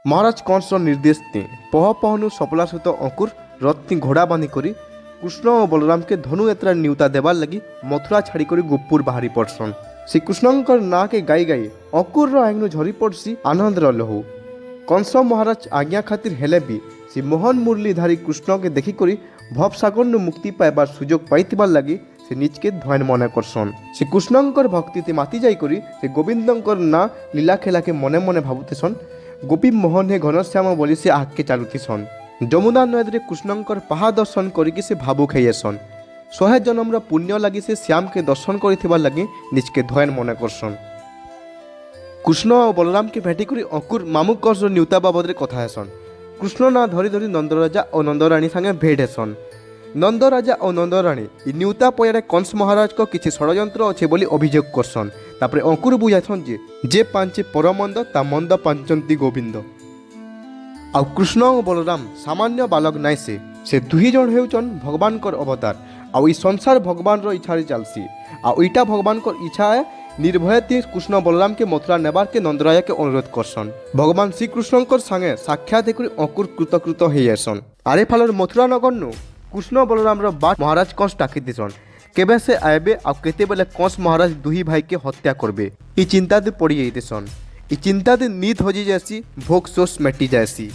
महाराज कंस निर्देश दी पह पहनु सपला सहित अंकुर रथनी घोड़ा बांधिक कृष्ण और बलराम के धनु यात्रा न्यूता देवार लगी मथुरा छाड़िक गोपुर बाहरी पड़सन। श्रीकृष्ण ना के गाई गाई अंकुर आंगनु झरी पड़सी आनंद लहू। कंस महाराज आज्ञा खातिर हेले भी से मोहन मुरलीधारी कृष्ण के देखिक भवसागर मुक्ति पाइबार सुजोग पाइबार लगी से निज के ध्यान मन करसन। श्रीकृष्णकर भक्ति माति जाइकरी से गोविंदर ना लीला खेला के मने मने भावुतेसन। गोपी मोहन हे घनश्याम बोली से आगे चलुतीसन। जमुना नदी कृष्णकर पहा दर्शन करिकी से भावुक होसन। 100 जन्मर पुण्य लगी से श्याम के दर्शन कर लगी निज के ध्यान मन करसन। कृष्ण और बलराम के भेटी कर अंकुर मामू कंस न्यूता बाबद कथा हेसन। कृष्ण ना धरी धरी नंदराजा और नंदराणी संगे भेट हेसन। नंदराजा और नंदराणी न्यूता पयारे कंस महाराज को किसी षड्यंत्र अच्छे बोली अभियोग करसन। तापर अंकुर बुझासन जे पांचे परमंद ता मंद पांचंती गोविंद। आ कृष्ण और बलराम सामान्य बालक नाई से दुही जन हेउचन भगवान कर अवतार। आ संसार भगवान रो इच्छा चलसी। आईटा भगवान कर इच्छा है निर्भय कृष्ण बलराम के मथुरा नेबार के नंदराजा के अनुरोध करसन। भगवान श्रीकृष्ण संगे साक्षात देखकर अंकुर कृतकृत होसन। आरे फालर मथुरा नगर नु कृष्ण बलराम बाट महाराज कंस टाकी दिसन। केबे से आएबे आ केते बेले कंस महाराज दुही भाई के हत्या करबे ई चिंता दे पड़ी जाइतेसन। ई चिंता दे नीत हो जाएसी भोग शोष मेटी जाएसी।